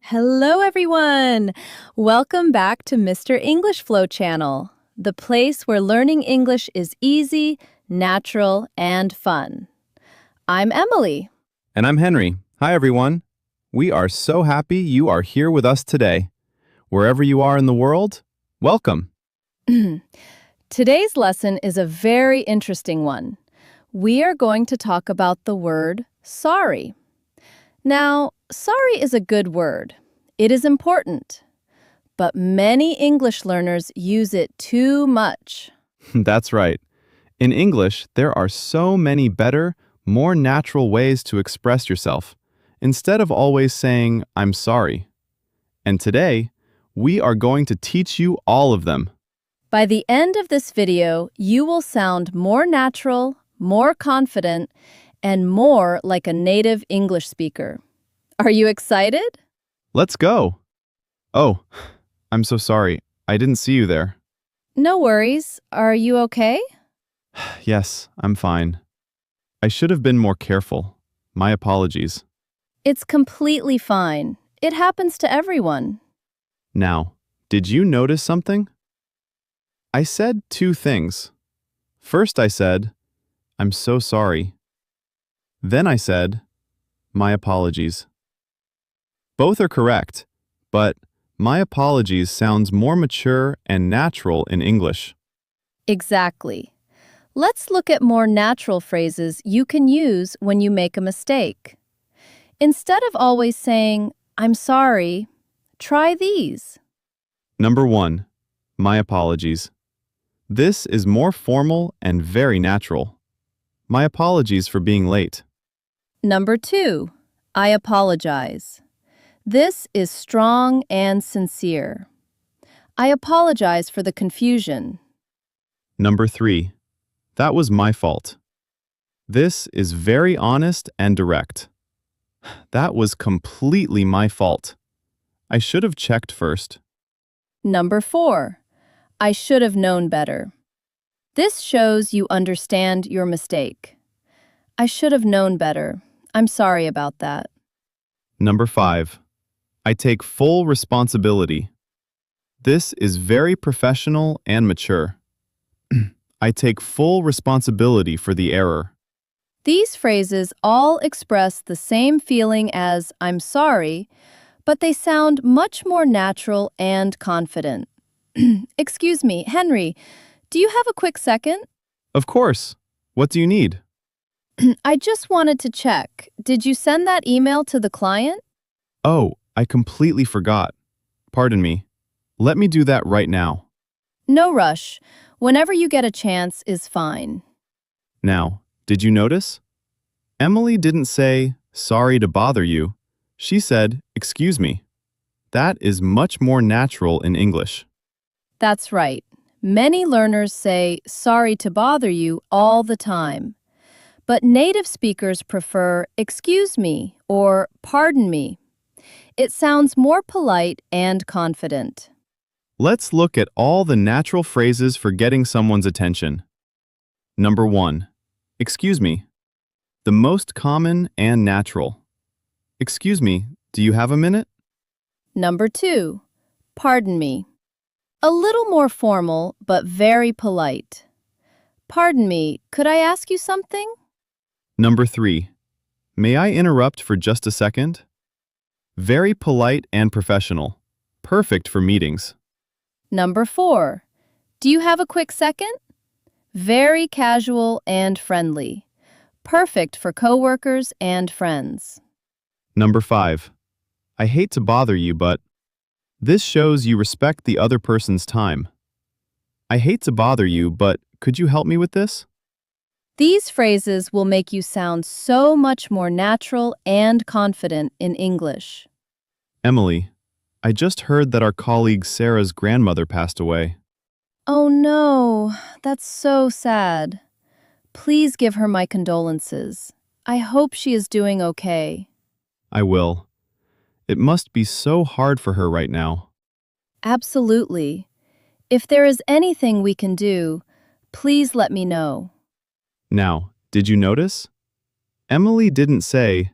Hello, everyone! Welcome back to Mr. English Flow channel, the place where learning English is easy, natural, and fun. I'm Emily. And I'm Henry. Hi, everyone. We are so happy you are here with us today. Wherever you are in the world, welcome. Today's lesson is a very interesting one. We are going to talk about the word sorry. Now, sorry is a good word. It is important. But many English learners use it too much. That's right. In English, there are so many better, more natural ways to express yourself, instead of always saying, I'm sorry. And today, we are going to teach you all of them. By the end of this video, you will sound more natural, more confident, and more like a native English speaker. Are you excited? Let's go. Oh, I'm so sorry. I didn't see you there. No worries. Are you okay? Yes, I'm fine. I should have been more careful. My apologies. It's completely fine. It happens to everyone. Now, did you notice something? I said two things. First I said, I'm so sorry. Then I said, my apologies. Both are correct, but my apologies sounds more mature and natural in English. Exactly. Let's look at more natural phrases you can use when you make a mistake. Instead of always saying, I'm sorry, try these. Number 1, my apologies. This is more formal and very natural. My apologies for being late. Number 2, I apologize. This is strong and sincere. I apologize for the confusion. Number 3, that was my fault. This is very honest and direct. That was completely my fault. I should have checked first. Number 4, I should have known better. This shows you understand your mistake. I should have known better. I'm sorry about that. Number 5, I take full responsibility. This is very professional and mature. I take full responsibility for the error. These phrases all express the same feeling as I'm sorry, but they sound much more natural and confident. Excuse me, Henry, do you have a quick second? Of course. What do you need? I just wanted to check. Did you send that email to the client? Oh, I completely forgot. Pardon me. Let me do that right now. No rush. Whenever you get a chance is fine. Now, did you notice? Emily didn't say, sorry to bother you. She said, excuse me. That is much more natural in English. That's right. Many learners say sorry to bother you all the time. But native speakers prefer excuse me or pardon me. It sounds more polite and confident. Let's look at all the natural phrases for getting someone's attention. Number 1, excuse me. The most common and natural. Excuse me, do you have a minute? Number 2, pardon me. A little more formal, but very polite. Pardon me, could I ask you something? Number 3, may I interrupt for just a second? Very polite and professional. Perfect for meetings. Number 4, do you have a quick second? Very casual and friendly. Perfect for coworkers and friends. Number 5, I hate to bother you, but this shows you respect the other person's time. I hate to bother you, but could you help me with this? These phrases will make you sound so much more natural and confident in English. Emily, I just heard that our colleague Sarah's grandmother passed away. Oh no, that's so sad. Please give her my condolences. I hope she is doing okay. I will. It must be so hard for her right now. Absolutely. If there is anything we can do, please let me know. Now, did you notice? Emily didn't say,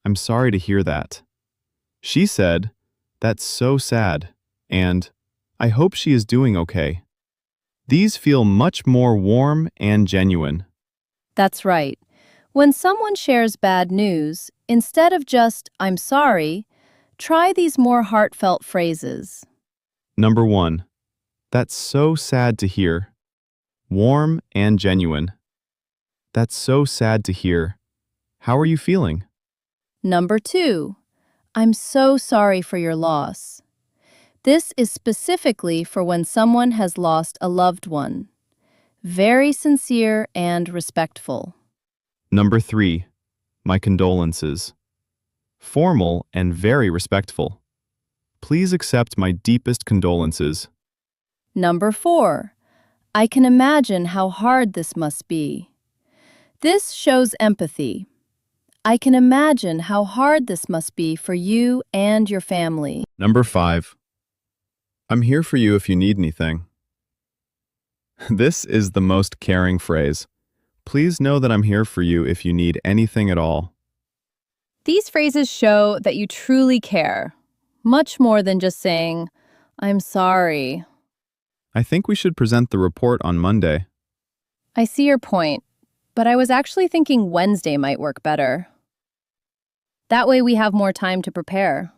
I'm sorry to hear that. She said, That's so sad. And I hope she is doing okay. These feel much more warm and genuine. That's right. When someone shares bad news, instead of just, I'm sorry, try these more heartfelt phrases. Number 1. That's so sad to hear. Warm and genuine. That's so sad to hear. How are you feeling? Number 2, I'm so sorry for your loss. This is specifically for when someone has lost a loved one. Very sincere and respectful. Number 3. My condolences. Formal and very respectful. Please accept my deepest condolences. Number 4, I can imagine how hard this must be. This shows empathy. I can imagine how hard this must be for you and your family. Number 5. I'm here for you if you need anything. This is the most caring phrase. Please know that I'm here for you if you need anything at all. These phrases show that you truly care, much more than just saying, I'm sorry. I think we should present the report on Monday. I see your point, but I was actually thinking Wednesday might work better. That way we have more time to prepare.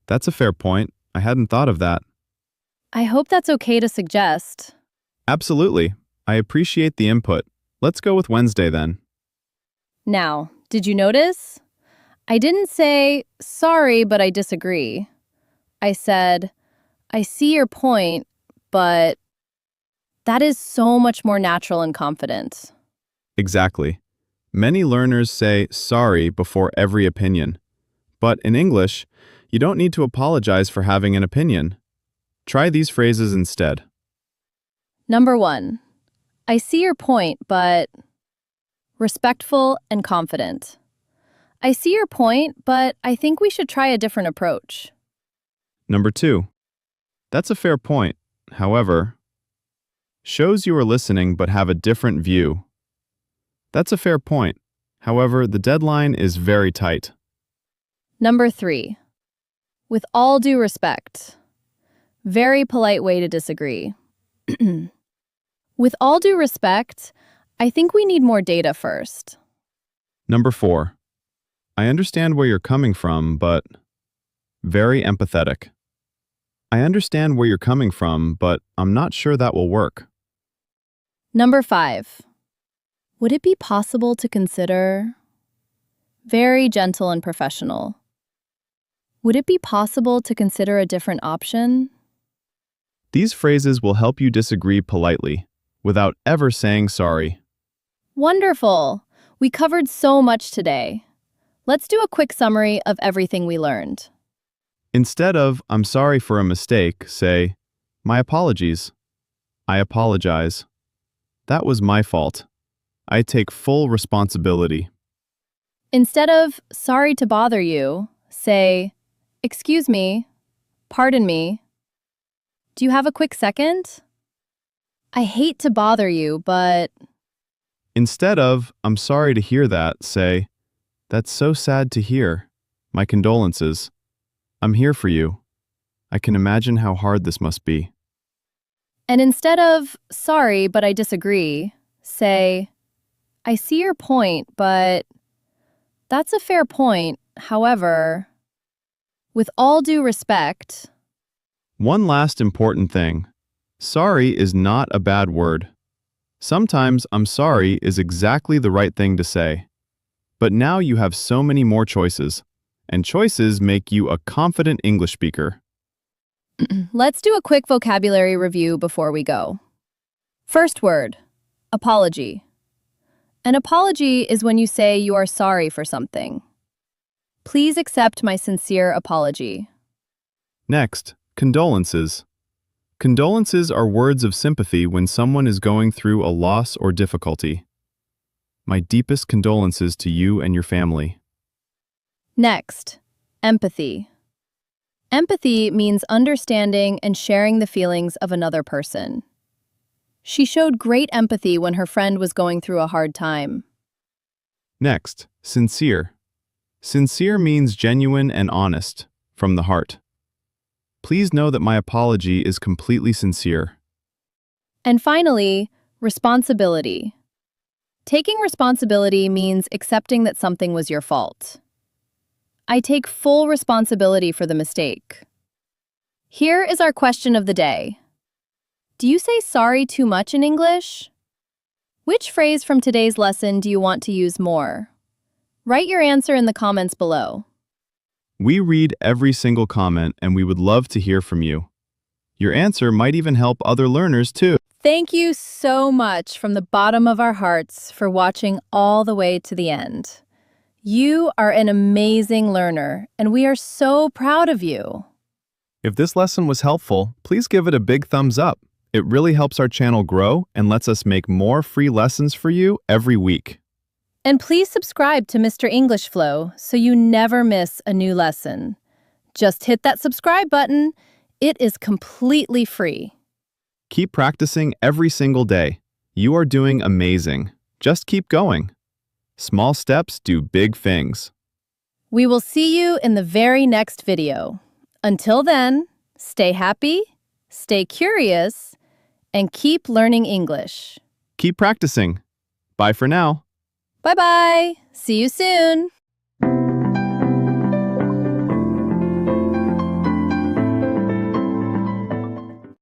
That's a fair point. I hadn't thought of that. I hope that's okay to suggest. Absolutely. I appreciate the input. Let's go with Wednesday then. Now, did you notice? I didn't say, sorry, but I disagree. I said, I see your point, but that is so much more natural and confident. Exactly. Many learners say sorry before every opinion. But in English, you don't need to apologize for having an opinion. Try these phrases instead. Number 1, I see your point, but respectful and confident. I see your point, but I think we should try a different approach. Number 2. That's a fair point. However, shows you are listening but have a different view. That's a fair point. However, the deadline is very tight. Number 3, with all due respect. Very polite way to disagree. With all due respect, I think we need more data first. Number 4. I understand where you're coming from, but very empathetic. I understand where you're coming from, but I'm not sure that will work. Number 5, would it be possible to consider? Very gentle and professional. Would it be possible to consider a different option? These phrases will help you disagree politely, without ever saying sorry. Wonderful! We covered so much today. Let's do a quick summary of everything we learned. Instead of, I'm sorry for a mistake, say, my apologies. I apologize. That was my fault. I take full responsibility. Instead of, sorry to bother you, say, excuse me, pardon me. Do you have a quick second? I hate to bother you, but... Instead of, I'm sorry to hear that, say, that's so sad to hear. My condolences. I'm here for you. I can imagine how hard this must be. And instead of, sorry, but I disagree, say, I see your point, but that's a fair point. However, with all due respect... One last important thing. Sorry is not a bad word. Sometimes I'm sorry is exactly the right thing to say. But now you have so many more choices, and choices make you a confident English speaker. Let's do a quick vocabulary review before we go. First word, apology. An apology is when you say you are sorry for something. Please accept my sincere apology. Next, condolences. Condolences are words of sympathy when someone is going through a loss or difficulty. My deepest condolences to you and your family. Next, empathy. Empathy means understanding and sharing the feelings of another person. She showed great empathy when her friend was going through a hard time. Next, sincere. Sincere means genuine and honest, from the heart. Please know that my apology is completely sincere. And finally, responsibility. Taking responsibility means accepting that something was your fault. I take full responsibility for the mistake. Here is our question of the day. Do you say sorry too much in English? Which phrase from today's lesson do you want to use more? Write your answer in the comments below. We read every single comment and we would love to hear from you. Your answer might even help other learners too. Thank you so much from the bottom of our hearts for watching all the way to the end. You are an amazing learner, and we are so proud of you. If this lesson was helpful, please give it a big thumbs up. It really helps our channel grow and lets us make more free lessons for you every week. And please subscribe to Mr. English Flow so you never miss a new lesson. Just hit that subscribe button. It is completely free. Keep practicing every single day. You are doing amazing. Just keep going. Small steps do big things. We will see you in the very next video. Until then, stay happy, stay curious, and keep learning English. Keep practicing. Bye for now. Bye-bye. See you soon.